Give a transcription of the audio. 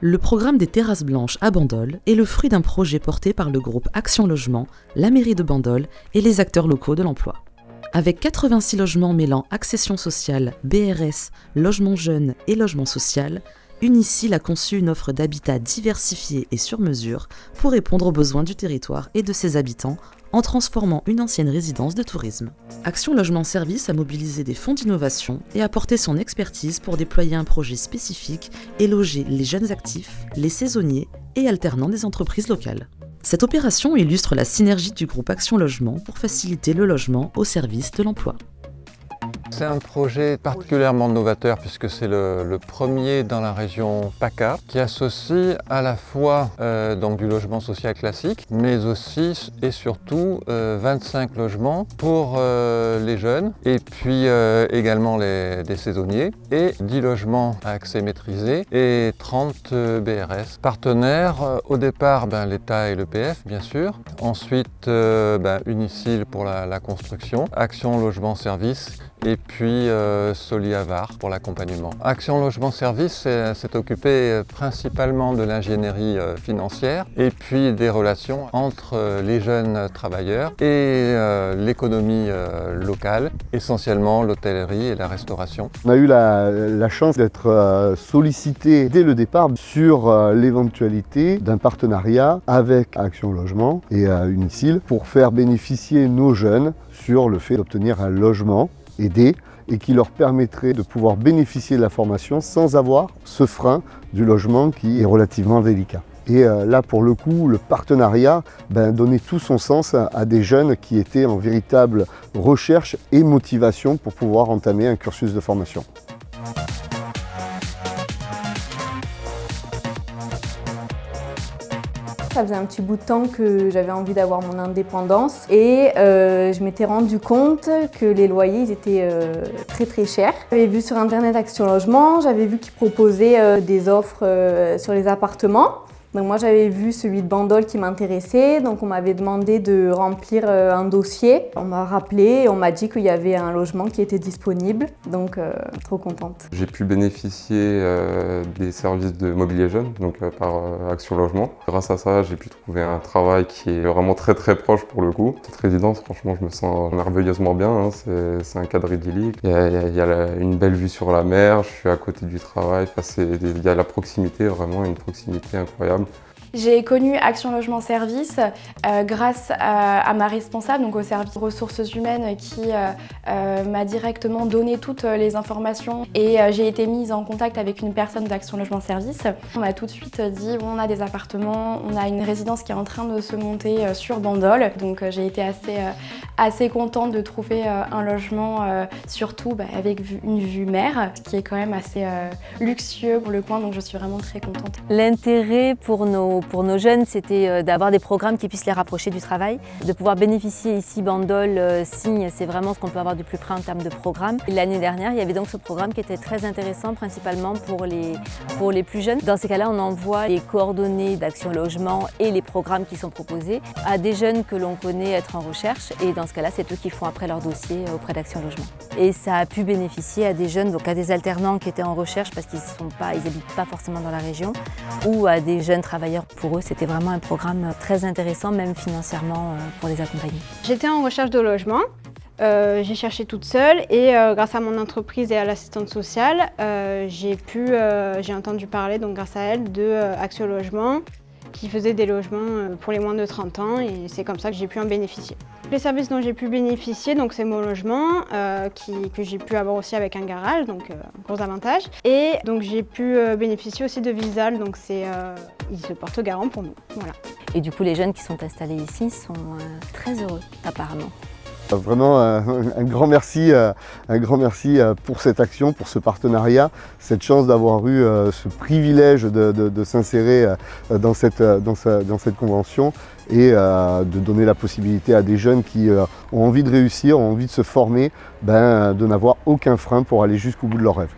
Le programme des terrasses blanches à Bandol est le fruit d'un projet porté par le groupe Action Logement, la mairie de Bandol et les acteurs locaux de l'emploi. Avec 86 logements mêlant accession sociale, BRS, logement jeune et logement social, Unicil a conçu une offre d'habitat diversifiée et sur mesure pour répondre aux besoins du territoire et de ses habitants en transformant une ancienne résidence de tourisme. Action Logement Service a mobilisé des fonds d'innovation et apporté son expertise pour déployer un projet spécifique et loger les jeunes actifs, les saisonniers et alternants des entreprises locales. Cette opération illustre la synergie du groupe Action Logement pour faciliter le logement au service de l'emploi. C'est un projet particulièrement novateur puisque c'est le premier dans la région PACA qui associe à la fois donc du logement social classique mais aussi et surtout 25 logements pour les jeunes et puis également des saisonniers et 10 logements à accès maîtrisé et 30 BRS. Partenaires, au départ l'État et l'EPF bien sûr, ensuite Unicil pour la construction, Action Logement Service et puis Soliavar pour l'accompagnement. Action Logement Service s'est occupé principalement de l'ingénierie financière et puis des relations entre les jeunes travailleurs et l'économie locale, essentiellement l'hôtellerie et la restauration. On a eu la chance d'être sollicité dès le départ sur l'éventualité d'un partenariat avec Action Logement et Unicil pour faire bénéficier nos jeunes sur le fait d'obtenir un logement aidé et qui leur permettrait de pouvoir bénéficier de la formation sans avoir ce frein du logement qui est relativement délicat. Et là, pour le coup, le partenariat donnait tout son sens à des jeunes qui étaient en véritable recherche et motivation pour pouvoir entamer un cursus de formation. Ça faisait un petit bout de temps que j'avais envie d'avoir mon indépendance et je m'étais rendu compte que les loyers ils étaient très chers. J'avais vu sur internet Action Logement, j'avais vu qu'ils proposaient des offres sur les appartements. Donc moi j'avais vu celui de Bandol qui m'intéressait, donc on m'avait demandé de remplir un dossier. On m'a rappelé et on m'a dit qu'il y avait un logement qui était disponible, donc trop contente. J'ai pu bénéficier des services de mobilier jeune, donc par Action Logement. Grâce à ça, j'ai pu trouver un travail qui est vraiment très proche pour le coup. Cette résidence, franchement, je me sens merveilleusement bien, hein. C'est un cadre idyllique. Il y a une belle vue sur la mer, je suis à côté du travail, il y a la proximité, vraiment une proximité incroyable. J'ai connu Action Logement Service grâce à ma responsable, donc au service ressources humaines, qui m'a directement donné toutes les informations et j'ai été mise en contact avec une personne d'Action Logement Service. On m'a tout de suite dit on a des appartements, on a une résidence qui est en train de se monter sur Bandol, donc j'ai été assez contente de trouver un logement, surtout avec une vue mer, ce qui est quand même assez luxueux pour le coin, donc je suis vraiment très contente. L'intérêt pour nos jeunes, c'était d'avoir des programmes qui puissent les rapprocher du travail, de pouvoir bénéficier ici, Bandol, Signe, c'est vraiment ce qu'on peut avoir du plus près en termes de programme. L'année dernière, il y avait donc ce programme qui était très intéressant, principalement pour les plus jeunes. Dans ces cas-là, on envoie les coordonnées d'Action Logement et les programmes qui sont proposés à des jeunes que l'on connaît être en recherche et dans ce cas-là, c'est eux qui font après leur dossier auprès d'Action Logement. Et ça a pu bénéficier à des jeunes, donc à des alternants qui étaient en recherche parce qu'ils n'habitent pas forcément dans la région, ou à des jeunes travailleurs. Pour eux, c'était vraiment un programme très intéressant, même financièrement, pour les accompagner. J'étais en recherche de logement. J'ai cherché toute seule et grâce à mon entreprise et à l'assistante sociale, j'ai entendu parler, donc grâce à elle, de Action Logement qui faisait des logements pour les moins de 30 ans et c'est comme ça que j'ai pu en bénéficier. Les services dont j'ai pu bénéficier, donc c'est mon logement que j'ai pu avoir aussi avec un garage, donc gros avantage. Et donc j'ai pu bénéficier aussi de Visal, donc ils se portent garant pour nous. Voilà. Et du coup, les jeunes qui sont installés ici sont très heureux, apparemment. Vraiment un grand merci pour cette action, pour ce partenariat, cette chance d'avoir eu ce privilège de s'insérer dans cette convention et de donner la possibilité à des jeunes qui ont envie de réussir, ont envie de se former, de n'avoir aucun frein pour aller jusqu'au bout de leurs rêves.